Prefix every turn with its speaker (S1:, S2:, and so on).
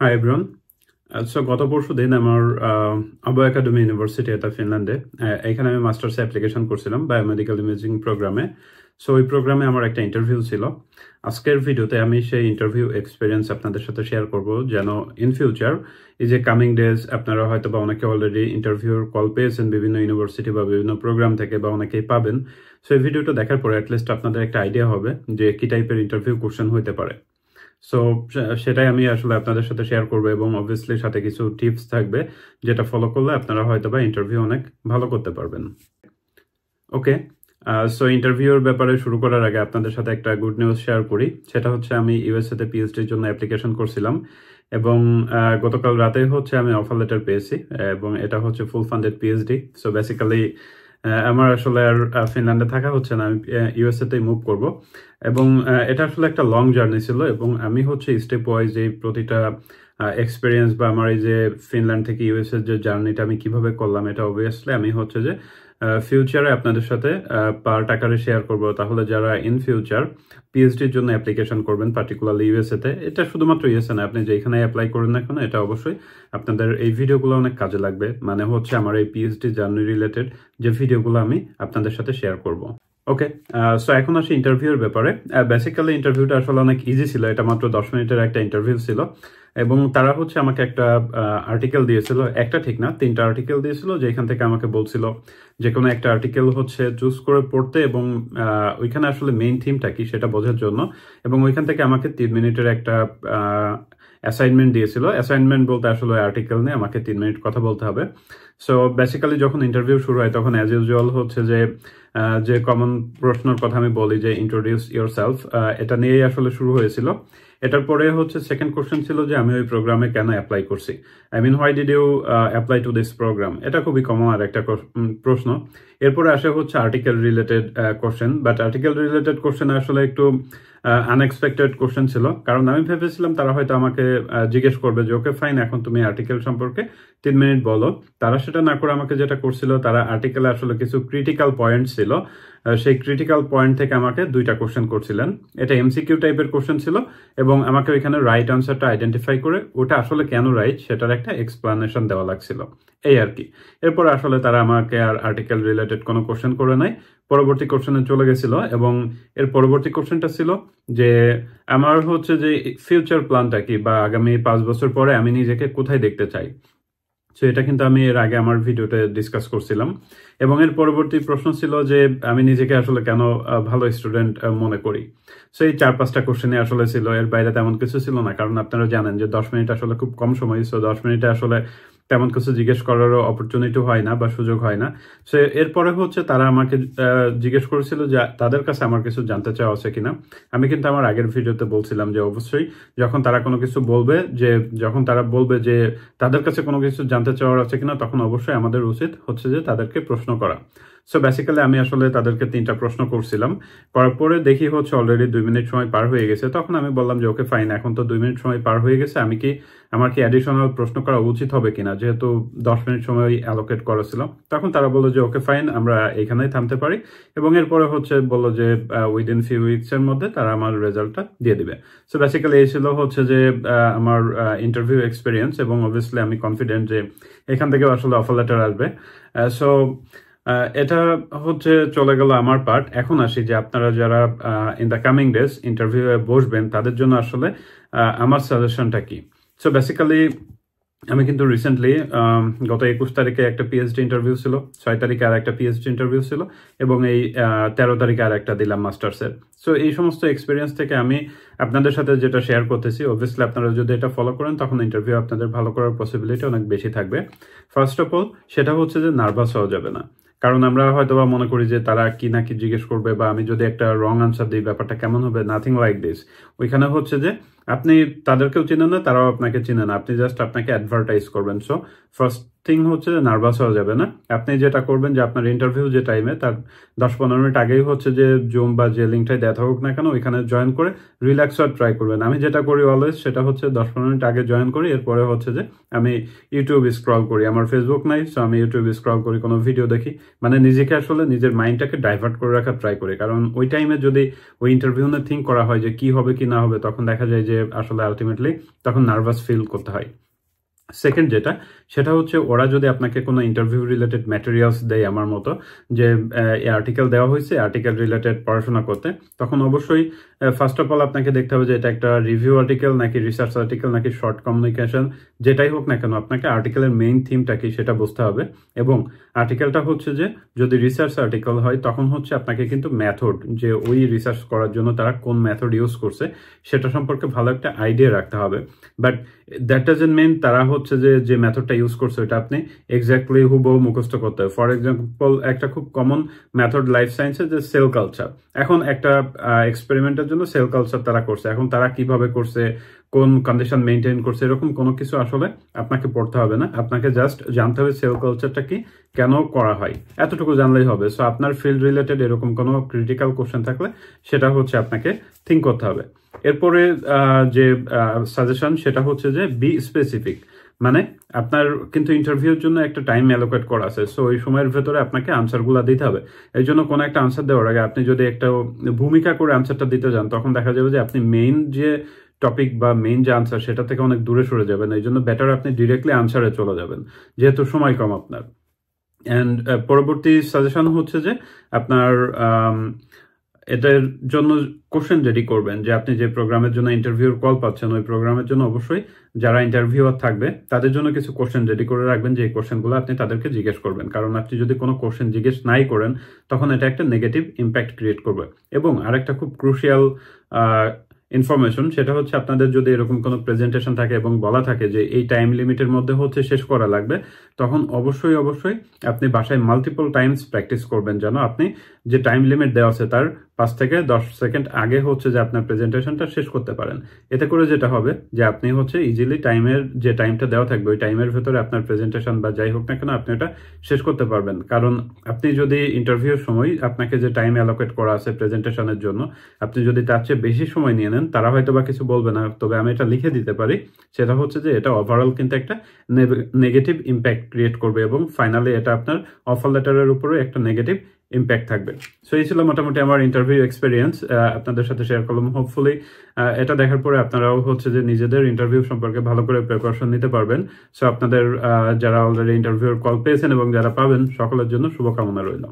S1: Hi everyone. So গত পরশু দিন আমার আবু একাডেমি ইউনিভার্সিটি, এটা ফিনল্যান্ডে, এখানে আমি মাস্টার্স অ্যাপ্লিকেশন করছিলাম বায়োমেডিক্যাল ইমেজিং প্রোগ্রামে। সো ওই প্রোগ্রামে আমার একটা ইন্টারভিউ ছিল। আজকের ভিডিওতে আমি সেই ইন্টারভিউ এক্সপিরিয়েন্স আপনাদের সাথে শেয়ার করব, যেন ইন ফিউচার এই যে কামিং ডেজ আপনারা হয়তো বা অনেকে অলরেডি ইন্টারভিউর কল পেয়েছেন বিভিন্ন ইউনিভার্সিটি বা বিভিন্ন প্রোগ্রাম থেকে, বা অনেকেই পাবেন। সো এই ভিডিওটা দেখার পরে অ্যাটলিস্ট আপনাদের একটা আইডিয়া হবে যে কি টাইপের ইন্টারভিউ কোশ্চেন হইতে পারে। সো সেটাই আমি আসলে আপনাদের সাথে শেয়ার করবো, এবং অবভিয়াসলি সাথে কিছু টিপস থাকবে যেটা ফলো করলে আপনারা হয়তো বা ইন্টারভিউ অনেক ভালো করতে পারবেন। ওকে, সো ইন্টারভিউর ব্যাপারে শুরু করার আগে আপনাদের সাথে একটা গুড নিউজ শেয়ার করি। সেটা হচ্ছে আমি ইউএসএ তে পিএইচডির জন্য অ্যাপ্লিকেশন করছিলাম, এবং গতকাল রাতে হচ্ছে আমি অফার লেটার পেয়েছি, এবং এটা হচ্ছে ফুল ফান্ডেড পিএইচডি। সো বেসিক্যালি আমার আসলে আর ফিনল্যান্ডে থাকা হচ্ছে না, আমি ইউএসএ তেই মুভ করব। এবং এটা আসলে একটা লং জার্নি ছিল, এবং আমি হচ্ছে স্টেপ ওয়াইজ এই প্রতিটা এক্সপিরিয়েন্স বা আমার এই যে ফিনল্যান্ড থেকে ইউএসএ যে জার্নিটা আমি কিভাবে করলাম, এটা অবভিয়াসলি আমি হচ্ছে যে ফিউচারে আপনাদের সাথে পার্ট আকারে শেয়ার করব। তাহলে যারা ইন ফিউচার পিএইচডির জন্য অ্যাপ্লিকেশন করবেন, পার্টিকুলারলি ইউএসএ তে, এটা শুধুমাত্র ইউএসএ না, আপনি যেখানে অ্যাপ্লাই করেন না কেন, এটা অবশ্যই আপনাদের এই ভিডিওগুলো অনেক কাজে লাগবে। মানে হচ্ছে আমার এই পিএইচডি জার্নি রিলেটেড যে ভিডিওগুলো আমি আপনাদের সাথে শেয়ার করব। ওকে, সো এখন আসি ইন্টারভিউর ব্যাপারে। বেসিক্যালি ইন্টারভিউটা আসলে অনেক ইজি ছিল, এটা মাত্র 10 মিনিটের একটা ইন্টারভিউ ছিল। এবং তারা হচ্ছে আমাকে একটা আর্টিকেল দিয়েছিল, একটা ঠিক না 3টা আর্টিকেল দিয়েছিল, যেখান থেকে আমাকে বলছিল যে কোনো একটা আর্টিকেল হচ্ছে চুজ করে পড়তে, এবং ওইখানে আসলে মেইন থিমটা কি সেটা বোঝার জন্য। এবং ওইখান থেকে আমাকে 3 মিনিটের একটা অ্যাসাইনমেন্ট দিয়েছিল। অ্যাসাইনমেন্ট বলতে আসলে আর্টিকেল নিয়ে আমাকে 3 মিনিট কথা বলতে হবে। সো বেসিক্যালি যখন ইন্টারভিউ শুরু হয় তখন অ্যাজ ইউজুয়াল হচ্ছে যে কমন প্রশ্নের কথা আমি বলি যে ইন্ট্রোডিউস ইয়োরসেলফ, এটা নিয়েই আসলে শুরু হয়েছিল। এটার পরে হচ্ছে সেকেন্ড কোশ্চেন ছিল যে আমি ওই প্রোগ্রামে কেন অ্যাপ্লাই করছি, I mean why did you apply to this programme. এটা খুবই কমন আর একটা প্রশ্ন। এরপরে আসে হচ্ছে article related question, but article related question আসলে একটু আনএক্সপেক্টেড কোশ্চেন ছিল, কারণ আমি ভেবেছিলাম তারা হয়তো আমাকে জিজ্ঞেস করবে যে ওকে ফাইন, এখন তুমি আর্টিকেল সম্পর্কে 3 মিনিট বলো। তারা সেটা না করে আমাকে যেটা করছিল, তারা আর্টিকেলে আসলে কিছু ক্রিটিক্যাল পয়েন্ট ছিল, সেই ক্রিটিক্যাল পয়েন্ট থেকে আমাকে 2টা কোশ্চেন করছিলেন। এটা এমসিকিউ টাইপের কোশ্চেন ছিল, এবং আমাকে ওইখানে রাইট আনসারটা আইডেন্টিফাই করে ওটা আসলে কেন রাইট সেটার একটা এক্সপ্লানেশন দেওয়া লাগছিল, এই আর কি। এরপর আসলে তারা আমাকে আর আর্টিকেল রিলেটেড কোনো কোশ্চেন করে নাই, পরবর্তী কোশ্চেনে চলে গেছিল। এবং এর পরবর্তী কোশ্চেনটা ছিল যে আমার হচ্ছে যে ফিউচার প্ল্যানটা কি, বা আগামী 5 বছর পরে আমি নিজেকে কোথায় দেখতে চাই। সো এটা কিন্তু আমি এর আগে আমার ভিডিওতে ডিসকাস করছিলাম। এবং এর পরবর্তী প্রশ্ন ছিল যে আমি নিজেকে আসলে কেন ভালো স্টুডেন্ট মনে করি। সো এই 4-5টা কোশ্চেনে আসলে ছিল, এর বাইরে তেমন কিছু ছিল না, কারণ আপনারা জানেন যে 10 মিনিট আসলে খুব কম সময়। সো 10 মিনিটে আসলে তেমন কিছু জিজ্ঞেস করারও অপরচুনিটি হয় না বা সুযোগ হয় না। সো এরপরে হচ্ছে তারা আমাকে জিজ্ঞেস করেছিল যে তাদের কাছে আমার কিছু জানতে চাওয়া আছে কিনা। আমি কিন্তু আমার আগের ভিডিওতে বলছিলাম যে অবশ্যই যখন তারা কোনো কিছু বলবে, যখন তারা বলবে যে তাদের কাছে কোনো কিছু জানতে চাওয়ার আছে কিনা, তখন অবশ্যই আমাদের উচিত হচ্ছে যে তাদেরকে প্রশ্ন করা। সো বেসিক্যালি আমি আসলে তাদেরকে 3টা প্রশ্ন করছিলাম, করার পরে দেখি হচ্ছে অলরেডি 2 মিনিট সময় পার হয়ে গেছে। তখন আমি বললাম যে ওকে ফাইন, এখন তো 2 মিনিট সময় পার হয়ে গেছে, আমার কি অ্যাডিশনাল প্রশ্ন করা উচিত হবে কিনা, যেহেতু 10 মিনিট সময় অ্যালোকেট করা ছিল। তখন তারা বললো যে ওকে ফাইন, আমরা এখানেই থামতে পারি। এবং এরপরে হচ্ছে বললো যে উইদিন ফিউ উইকস এর মধ্যে তারা আমার রেজাল্টটা দিয়ে দিবে। সো বেসিক্যালি এই ছিল হচ্ছে যে আমার ইন্টারভিউ এক্সপিরিয়েন্স, এবং অবভিয়াসলি আমি কনফিডেন্ট যে এখান থেকে আসলে অফার লেটার আসবে। সো এটা হচ্ছে চলে গেল আমার পার্ট। এখন আসি যে আপনারা যারা in the coming days interview বসবেন, তাদের জন্য আসলে আমার সাজেশনটা কি। সো বেসিক্যালি আমি কিন্তু রিসেন্টলি গত 21 তারিখে একটা পিএইচডি ইন্টারভিউ ছিল, 6 তারিখে আর একটা পিএইচডি ইন্টারভিউ ছিল, এবং এই 13 তারিখে আর একটা দিলাম মাস্টার্সের। সো এই সমস্ত এক্সপিরিয়েন্স থেকে আমি আপনাদের সাথে যেটা শেয়ার করতেছি, অবভিয়াসলি আপনারা যদি এটা ফলো করেন তখন ইন্টারভিউ আপনাদের ভালো করার পসিবিলিটি অনেক বেশি থাকবে। ফার্স্ট অফ অল সেটা হচ্ছে যে নার্ভাস হওয়া যাবে না, কারণ আমরা হয়তো বা মনে করি যে তারা কি না কি জিজ্ঞেস করবে, বা আমি যদি একটা রং আনসার দিই ব্যাপারটা কেমন হবে। Nothing like this. ওইখানে হচ্ছে যে আপনি তাদেরকেও চিনেন না, তারাও আপনাকে চিনে না, আপনি জাস্ট আপনাকে অ্যাডভার্টাইজ করবেন। সো ফার্স্ট থিং হচ্ছে যে নার্ভাস হওয়া যাবে না। আপনি যেটা করবেন যে আপনার ইন্টারভিউ যে টাইমে তার 10-15 মিনিট আগেই হচ্ছে যে জুম বা যে লিঙ্কটাই দেখা হোক না কেন ওইখানে জয়েন করে রিল্যাক্স হওয়ার ট্রাই করবেন। আমি যেটা করি অলওয়েজ সেটা হচ্ছে 10-15 মিনিট আগে জয়েন করি, এরপরে হচ্ছে যে আমি ইউটিউব স্ক্রল করি। আমার ফেসবুক নাই, সো আমি ইউটিউব স্ক্রল করি, কোনো ভিডিও দেখি, মানে নিজেকে আসলে নিজের মাইন্ডটাকে ডাইভার্ট করে রাখার ট্রাই করি। কারণ ওই টাইমে যদি ওই ইন্টারভিউ নিয়ে থিঙ্ক করা হয় যে কি হবে কি না হবে, তখন দেখা যায় যে যে আসলে আলটিমেটলি তখন নার্ভাস ফিল করতে হয়। সেকেন্ড যেটা, সেটা হচ্ছে ওরা যদি আপনাকে কোনো ইন্টারভিউ রিলেটেড ম্যাটেরিয়ালস দেয় আমার মতো, যে এই আর্টিকেল দেওয়া হয়েছে, আর্টিকেল রিলেটেড পড়াশোনা করতে, তখন অবশ্যই ফার্স্ট অফ অল আপনাকে দেখতে হবে যে এটা একটা রিভিউ আর্টিকেল নাকি রিসার্চ আর্টিকেল নাকি শর্ট কমিউনিকেশন, যেটাই হোক না কেন আপনাকে আর্টিকেলের মেইন থিমটা কি সেটা বুঝতে হবে। এবং আর্টিকেলটা হচ্ছে যে যদি রিসার্চ আর্টিকেল হয় তখন হচ্ছে আপনাকে কিন্তু মেথড, যে ওই রিসার্চ করার জন্য তারা কোন মেথড ইউজ করছে সেটা সম্পর্কে ভালো একটা আইডিয়া রাখতে হবে। বাট দ্যাট ডাজন্ট মিন তারা হচ্ছে যে মেথডটা ইউজ করছে ওটা আপনি এক্স্যাক্টলি হুবহু মুখস্থ করতে হবে। ফর এক্সাম্পল একটা খুব কমন মেথড লাইফ সায়েন্সের যে সেল কালচার, এখন একটা এক্সপেরিমেন্টের জন্য সেল কালচার তারা করছে, এখন তারা কিভাবে করছে, কোন কন্ডিশন মেনটেন করছে, এরকম কোনো কিছু আসলে আপনাকে পড়তে হবে না। আপনাকে জাস্ট জানতে হবে সেল কালচারটা কি, কেন করা হয়, এতটুকু জানলেই হবে। সো আপনার ফিল্ড রিলেটেড এরকম কোনো ক্রিটিক্যাল কোশ্চেন থাকলে সেটা হচ্ছে আপনাকে থিঙ্ক করতে হবে। এরপরে যে সাজেশন সেটা হচ্ছে যে বি স্পেসিফিক, মানে আপনার কিন্তু ইন্টারভিউর জন্য একটা টাইম অ্যালোকেট করা আছে, সো ওই সময়ের ভেতরে আপনাকে আনসারগুলো দিতে হবে। এই জন্য কোনো একটা আনসার দেওয়ার আগে আপনি যদি একটা ভূমিকা করে আনসারটা দিতে যান তখন দেখা যাবে যে আপনি মেইন যে টপিক বা মেইন যে আনসার সেটা থেকে অনেক দূরে সরে যাবেন। এই জন্য বেটার আপনি ডিরেক্টলি আনসারে চলে যাবেন, যেহেতু সময় কম আপনার। অ্যান্ড পরবর্তী সাজেশন হচ্ছে যে আপনার এটার জন্য কোশ্চেন রেডি করবেন, যে আপনি যে প্রোগ্রামের জন্য ইন্টারভিউর কল পাচ্ছেন ওই প্রোগ্রামের জন্য অবশ্যই যারা ইন্টারভিউয়ার থাকবে তাদের জন্য কিছু কোশ্চেন রেডি করে রাখবেন, যে এই কোশ্চেনগুলো আপনি তাদেরকে জিজ্ঞেস করবেন। কারণ আপনি যদি কোনো কোশ্চেন জিজ্ঞেস নাই করেন তখন এটা একটা নেগেটিভ ইম্প্যাক্ট ক্রিয়েট করবে। এবং আরেকটা খুব ক্রুশিয়াল ইনফরমেশন, সেটা হচ্ছে আপনাদের যদি এরকম কোনো প্রেজেন্টেশন থাকে এবং বলা থাকে যে এই টাইম লিমিটের মধ্যে হচ্ছে শেষ করা লাগবে, তখন অবশ্যই আপনি বাসায় মাল্টিপল টাইমস প্র্যাকটিস করবেন, যেন আপনি যে টাইম লিমিট দেওয়া আছে তার 5 থেকে 10 সেকেন্ড আগে হচ্ছে যে আপনার প্রেজেন্টেশনটা শেষ করতে পারেন। এতে করে যেটা হবে যে আপনি হচ্ছে ইজিলি টাইমের যে টাইমটা দেওয়া থাকবে ওই টাইমের ভেতরে আপনার প্রেজেন্টেশন বা যাই হোক না কেন আপনি ওটা শেষ করতে পারবেন। কারণ আপনি যদি ইন্টারভিউর সময় আপনাকে যে টাইম অ্যালোকেট করা আছে প্রেজেন্টেশনের জন্য, আপনি যদি তার চেয়ে বেশি সময় নিয়ে নেন তারা হয়তো বা কিছু বলবে না, তবে আমি এটা লিখে দিতে পারি, সেটা হচ্ছে যে এটা ওভারঅল কিন্তু একটা নেগেটিভ ইম্প্যাক্ট ক্রিয়েট করবে এবং ফাইনালি এটা আপনার অফার লেটারের উপরে একটা নেগেটিভ ইম্প্যাক্ট থাকবে। সো এই ছিল মোটামুটি আমার ইন্টারভিউ এক্সপিরিয়েন্স, আপনাদের সাথে শেয়ার করলাম। হোপফুলি এটা দেখার পরে আপনারাও হচ্ছে যে নিজেদের ইন্টারভিউ সম্পর্কে ভালো করে প্রিপারেশন নিতে পারবেন। সো আপনাদের যারা অলরেডি ইন্টারভিউর কল পেয়েছেন এবং যারা পাবেন সকলের জন্য শুভকামনা রইল।